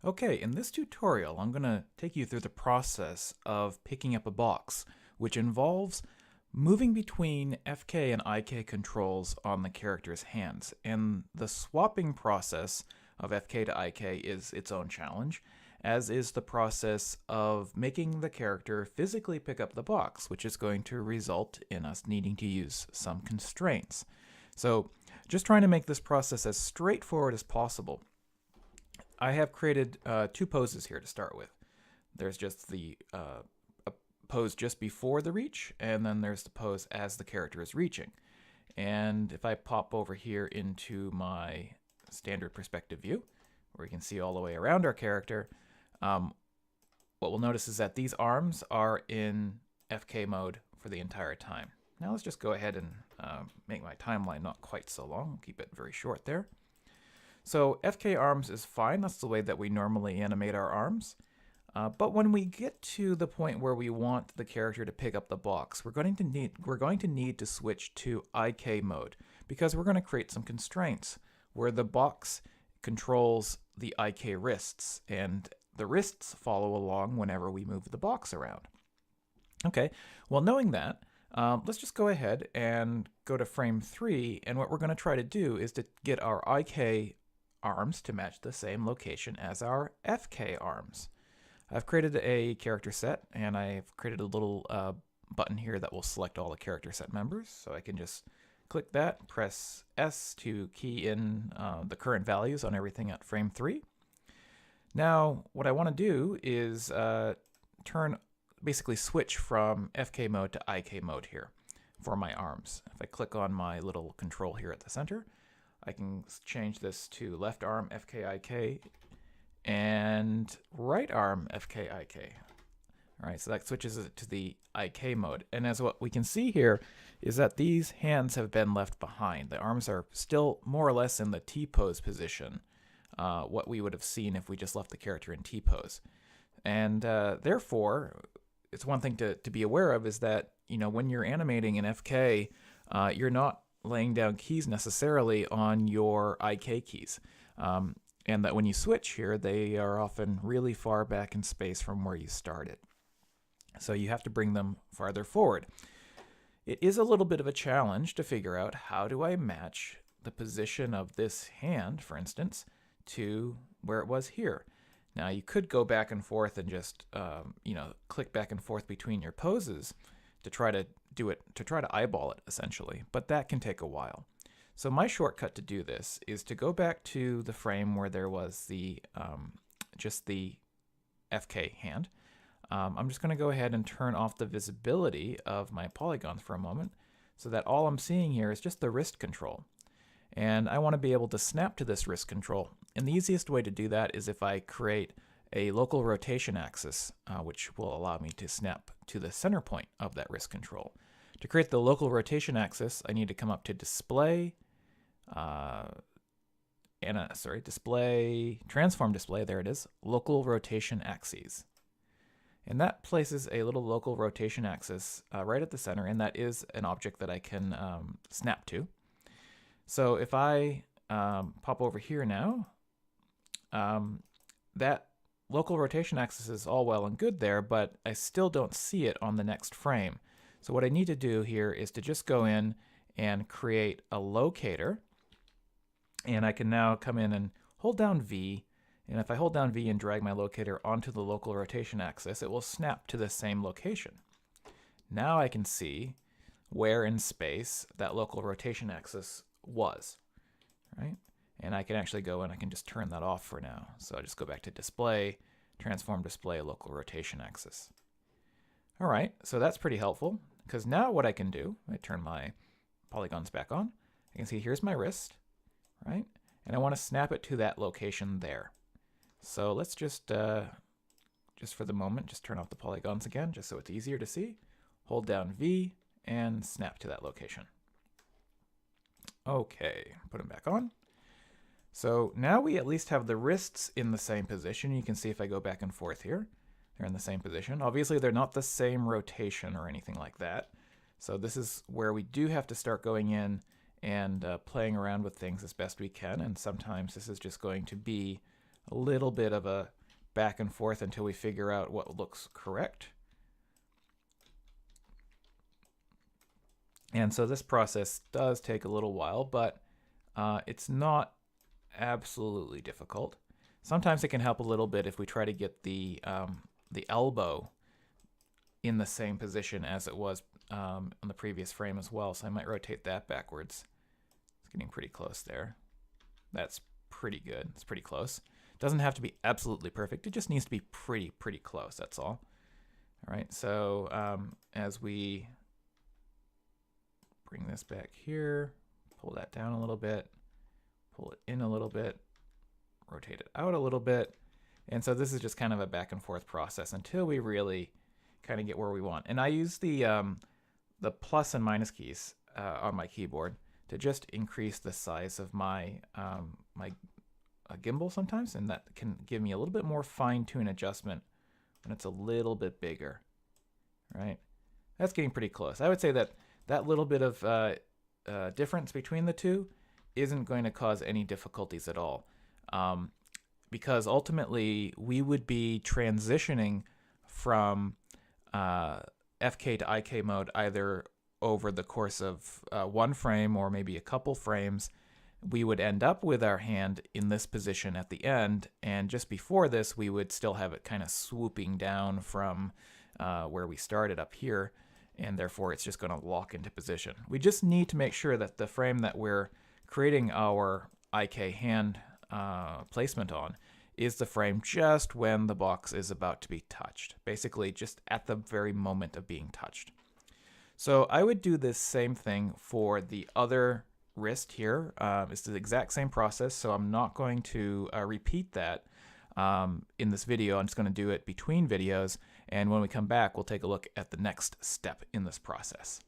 Okay, in this tutorial, I'm going to take you through the process of picking up a box, which involves moving between FK and IK controls on the character's hands. And the swapping process of FK to IK is its own challenge, as is the process of making the character physically pick up the box, which is going to result in us needing to use some constraints. So just trying to make this process as straightforward as possible. I have created two poses here to start with. There's just the pose just before the reach, and then there's the pose as the character is reaching. And if I pop over here into my standard perspective view, where you can see all the way around our character, what we'll notice is that these arms are in FK mode for the entire time. Now let's just go ahead and make my timeline not quite so long. We'll keep it very short there. So FK arms is fine. That's the way that we normally animate our arms. But when we get to the point where we want the character to pick up the box, we're going to need to switch to IK mode, because we're going to create some constraints where the box controls the IK wrists, and the wrists follow along whenever we move the box around. Okay, well, knowing that, let's just go ahead and go to frame 3, and what we're going to try to do is to get our IK arms to match the same location as our FK arms. I've created a character set, and I've created a little button here that will select all the character set members. So I can just click that, press S to key in the current values on everything at frame 3. Now, what I want to do is basically switch from FK mode to IK mode here for my arms. If I click on my little control here at the center, I can change this to left arm FKIK and right arm FKIK. All right, so that switches it to the IK mode. And as what we can see here is that these hands have been left behind. The arms are still more or less in the T-pose position, what we would have seen if we just left the character in T-pose. And therefore, it's one thing to be aware of is that, when you're animating in FK, you're not laying down keys necessarily on your IK keys. And that when you switch here, they are often really far back in space from where you started. So you have to bring them farther forward. It is a little bit of a challenge to figure out how do I match the position of this hand, for instance, to where it was here. Now you could go back and forth and just click back and forth between your poses to try to eyeball it essentially, but that can take a while. So my shortcut to do this is to go back to the frame where there was just the FK hand. I'm just going to go ahead and turn off the visibility of my polygons for a moment so that all I'm seeing here is just the wrist control. And I want to be able to snap to this wrist control. And the easiest way to do that is if I create a local rotation axis, which will allow me to snap to the center point of that wrist control. To create the local rotation axis, I need to come up to Display, Transform Display, there it is, Local Rotation Axes. And that places a little local rotation axis right at the center, and that is an object that I can snap to. So if I pop over here now, that local rotation axis is all well and good there, but I still don't see it on the next frame. So what I need to do here is to just go in and create a locator. And I can now come in and hold down V. And if I hold down V and drag my locator onto the local rotation axis, it will snap to the same location. Now I can see where in space that local rotation axis was, right? And I can actually go and I can just turn that off for now. So I just go back to Display, Transform Display, Local Rotation Axis. All right, so that's pretty helpful, because now what I can do, I turn my polygons back on, I can see here's my wrist, right? And I want to snap it to that location there. So let's just for the moment, just turn off the polygons again, just so it's easier to see. Hold down V and snap to that location. Okay, put them back on. So now we at least have the wrists in the same position. You can see if I go back and forth here, they're in the same position. Obviously, they're not the same rotation or anything like that. So this is where we do have to start going in and playing around with things as best we can. And sometimes this is just going to be a little bit of a back and forth until we figure out what looks correct. And so this process does take a little while, but it's not absolutely difficult. Sometimes it can help a little bit if we try to get the elbow in the same position as it was on the previous frame as well. So I might rotate that backwards. It's getting pretty close there. That's pretty good. It's pretty close. Doesn't have to be absolutely perfect. It just needs to be pretty close. That's all. All right. So as we bring this back here, pull that down a little bit, pull it in a little bit, rotate it out a little bit. And so this is just kind of a back and forth process until we really kind of get where we want. And I use the plus and minus keys on my keyboard to just increase the size of my gimbal sometimes, and that can give me a little bit more fine-tune adjustment when it's a little bit bigger. Right? That's getting pretty close. I would say that that little bit of difference between the two isn't going to cause any difficulties at all, because ultimately we would be transitioning from FK to IK mode either over the course of one frame or maybe a couple frames. We would end up with our hand in this position at the end, and just before this we would still have it kind of swooping down from where we started up here, and therefore it's just going to lock into position. We just need to make sure that the frame that we're creating our IK hand placement on is the frame just when the box is about to be touched, basically just at the very moment of being touched. So I would do this same thing for the other wrist here. It's the exact same process, so I'm not going to repeat that in this video. I'm just going to do it between videos, and when we come back we'll take a look at the next step in this process.